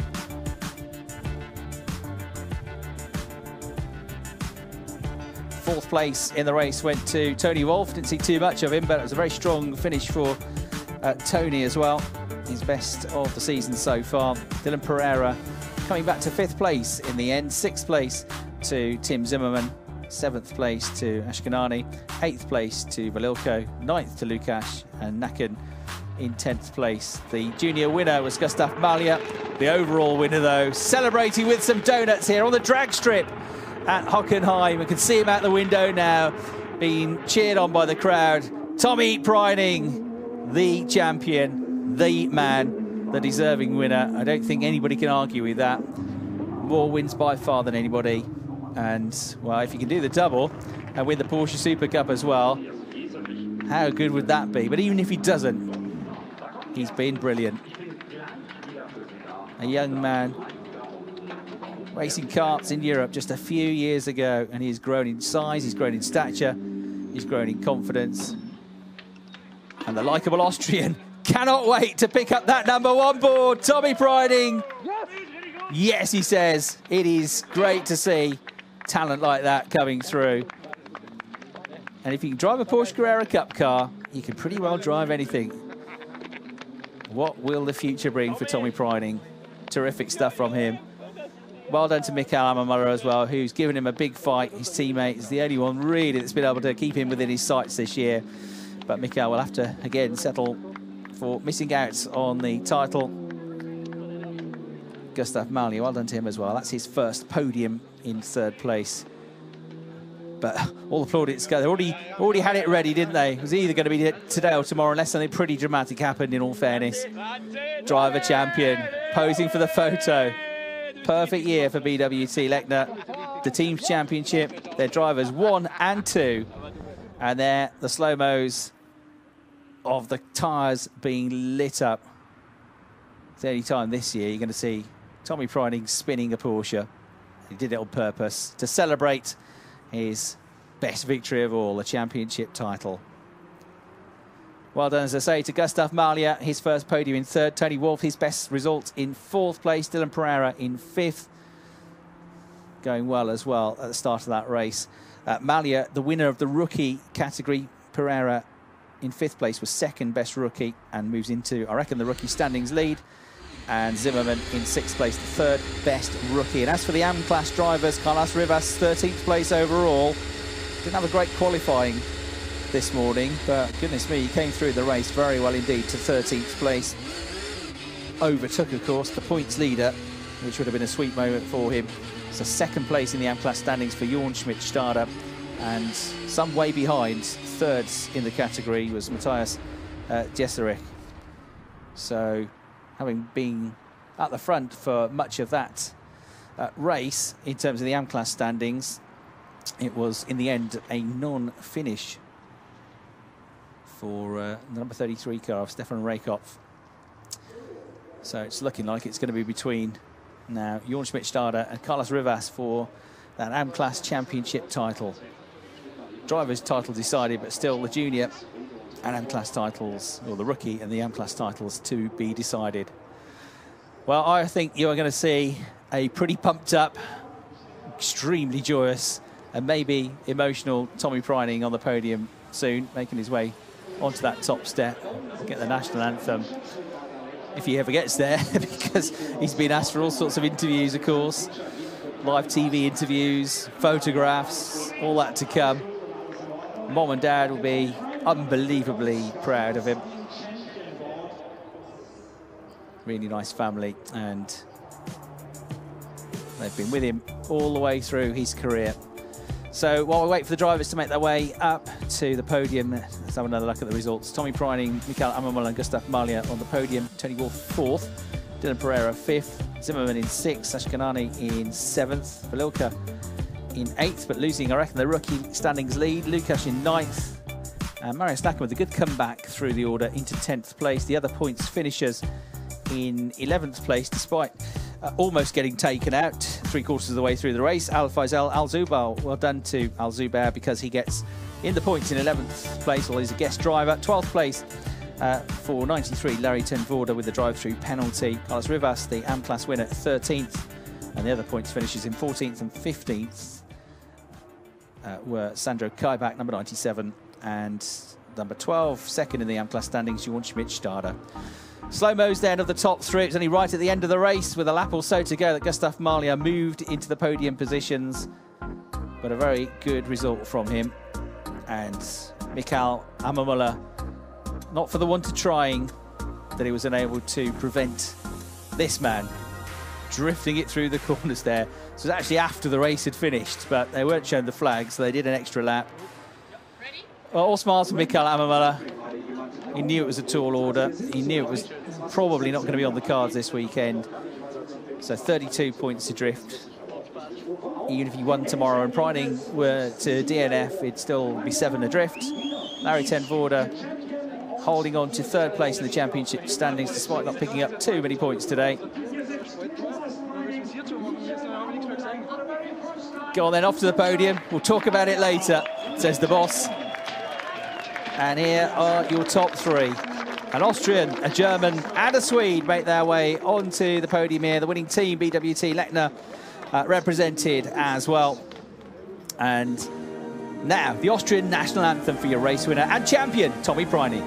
Speaker 1: Fourth place in the race went to Tony Wolff. Didn't see too much of him, but it was a very strong finish for Tony as well. His best of the season so far. Dylan Pereira coming back to 5th place in the end. 6th place to Tim Zimmerman. 7th place to Ashkanani. 8th place to Valilko. 9th to Lukasz, and Nacken in 10th place. The junior winner was Gustav Malja. The overall winner, though, celebrating with some donuts here on the drag strip at Hockenheim. We can see him out the window now, being cheered on by the crowd. Tommy Preining, the champion, the man, the deserving winner. I don't think anybody can argue with that. More wins by far than anybody. And, well, if you can do the double and win the Porsche Super Cup as well, how good would that be? But even if he doesn't, he's been brilliant. A young man racing karts in Europe just a few years ago, and he's grown in size, he's grown in stature, he's grown in confidence. And the likeable Austrian cannot wait to pick up that #1 board. Tommy Preining. Yes, he says. It is great to see talent like that coming through. And if you can drive a Porsche Carrera Cup car, you can pretty well drive anything. What will the future bring for Tommy Preining? Terrific stuff from him. Well done to Mikael Ammermuller as well, who's given him a big fight. His teammate is the only one really that's been able to keep him within his sights this year. But Mikael will have to, again, settle for missing out on the title. Gustav Malja, well done to him as well. That's his first podium in 3rd place. But all the plaudits go. They already had it ready, didn't they? It was either going to be today or tomorrow, unless something pretty dramatic happened, in all fairness. Driver champion, posing for the photo. Perfect year for BWT Lechner. The team's championship, their drivers 1 and 2. And there, the slow-mos of the tyres being lit up. It's the only time this year you're going to see Tommy Preining spinning a Porsche. He did it on purpose to celebrate his best victory of all, the championship title. Well done, as I say, to Gustav Malja, his first podium in 3rd. Tony Wolff, his best result in 4th place. Dylan Pereira in 5th. Going well as well at the start of that race. Malja, the winner of the rookie category. Pereira in 5th place was 2nd best rookie and moves into, I reckon, the rookie standings lead. And Zimmerman in 6th place, the 3rd best rookie. And as for the AM-class drivers, Carlos Rivas, 13th place overall. Didn't have a great qualifying this morning, but goodness me, he came through the race very well indeed to 13th place. Overtook, of course, the points leader, which would have been a sweet moment for him. So 2nd place in the AM-class standings for Jorn Schmidt-Stade, and some way behind, 3rd in the category, was Matthias Jesserich. So, having been at the front for much of that race in terms of the AM-class standings, it was in the end a non-finish for the number 33 car of Stefan Rakoff. So it's looking like it's going to be between now Jorn Schmidt-Stade and Carlos Rivas for that AM-class championship title. Driver's title decided, but still the junior and AM-class titles, or the rookie and the AM-class titles, to be decided. Well, I think you are going to see a pretty pumped up, extremely joyous and maybe emotional Tommy Preining on the podium soon, making his way onto that top step, get the national anthem, if he ever gets there, because he's been asked for all sorts of interviews, of course, live TV interviews, photographs, all that to come. Mom and Dad will be unbelievably proud of him. Really nice family, and they've been with him all the way through his career. So while we wait for the drivers to make their way up to the podium, let's have another look at the results. Tommy Preining, Mikael Ammermuller and Gustav Malja on the podium. Tony Wolff 4th, Dylan Pereira 5th, Zimmerman in 6th, Ashkanani in 7th, Valilka in 8th, but losing, I reckon, the rookie standings lead. Lukasz in 9th, and Marius Nacken with a good comeback through the order into 10th place. The other points finishers in 11th place, despite almost getting taken out 3/4 of the way through the race. Al Faisal Al Zubair, well done to Al Zubair, because he gets in the points in 11th place, while he's a guest driver. 12th place for 93, Larry ten Voorde with the drive-through penalty. Carlos Rivas, the AM-class winner, 13th, and the other points finishes in 14th and 15th. were Sandro Kaibach, number 97, and number 12, second in the M-Class standings, Johan Schmidt-Stade. Slow-mos then of the top three. It was only right at the end of the race with a lap or so to go that Gustav Mahler moved into the podium positions. But a very good result from him. And Mikael Ammermuller, not for the want of trying, that he was unable to prevent this man drifting it through the corners there. So it was actually after the race had finished, but they weren't shown the flag, so they did an extra lap. Well, all smiles for Mikael Ammermuller. He knew it was a tall order. He knew it was probably not going to be on the cards this weekend. So 32 points adrift. Even if he won tomorrow and Preining were to DNF, it'd still be 7 adrift. Larry ten Voorde holding on to third place in the championship standings despite not picking up too many points today. Go on then, off to the podium. We'll talk about it later, says the boss. And here are your top three. An Austrian, a German and a Swede make their way onto the podium here. The winning team, BWT Lechner, represented as well. And now, the Austrian national anthem for your race winner and champion, Tommy Preining.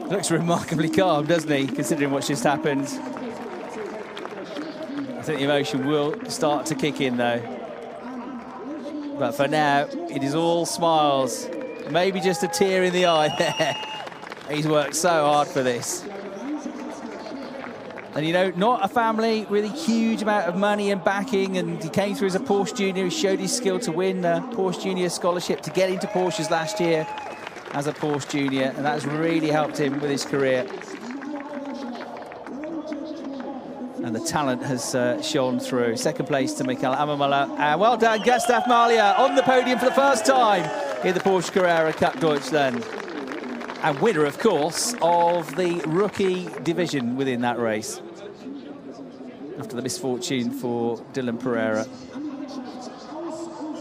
Speaker 1: Looks remarkably calm, doesn't he, considering what's just happened. I think the emotion will start to kick in, though. But for now, it is all smiles. Maybe just a tear in the eye there. He's worked so hard for this. And, you know, not a family with a huge amount of money and backing, and he came through as a Porsche Junior. He showed his skill to win the Porsche Junior scholarship to get into Porsches last year as a Porsche Junior, and that's really helped him with his career. And the talent has shone through. Second place to Mikael Ammermuller. And well done, Gustav Mahler on the podium for the first time in the Porsche Carrera Cup Deutschland. And winner, of course, of the rookie division within that race. After the misfortune for Dylan Pereira.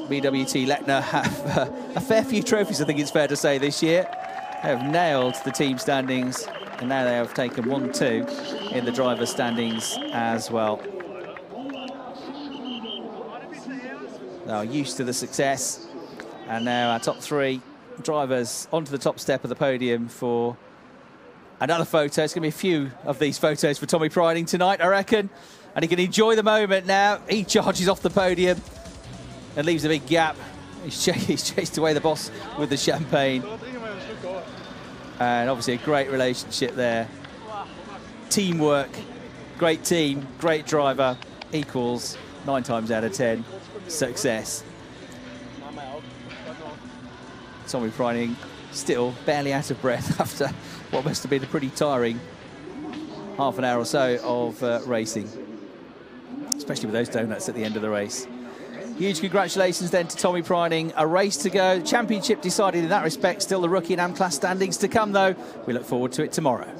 Speaker 1: BWT Lechner have a fair few trophies, I think it's fair to say, this year. They have nailed the team standings, and now they have taken 1-2 in the driver standings as well. They are used to the success, and now our top three drivers onto the top step of the podium for another photo. It's going to be a few of these photos for Tommy Preining tonight, I reckon, and he can enjoy the moment now. He charges off the podium and leaves a big gap. He's chased away the boss with the champagne. And obviously a great relationship there. Teamwork, great team, great driver, equals 9 times out of 10 success. Tommy Preining still barely out of breath after what must have been a pretty tiring half an hour or so of racing, especially with those donuts at the end of the race. Huge congratulations then to Tommy Preining. A race to go. Championship decided in that respect. Still the rookie and M-Class standings to come, though. We look forward to it tomorrow.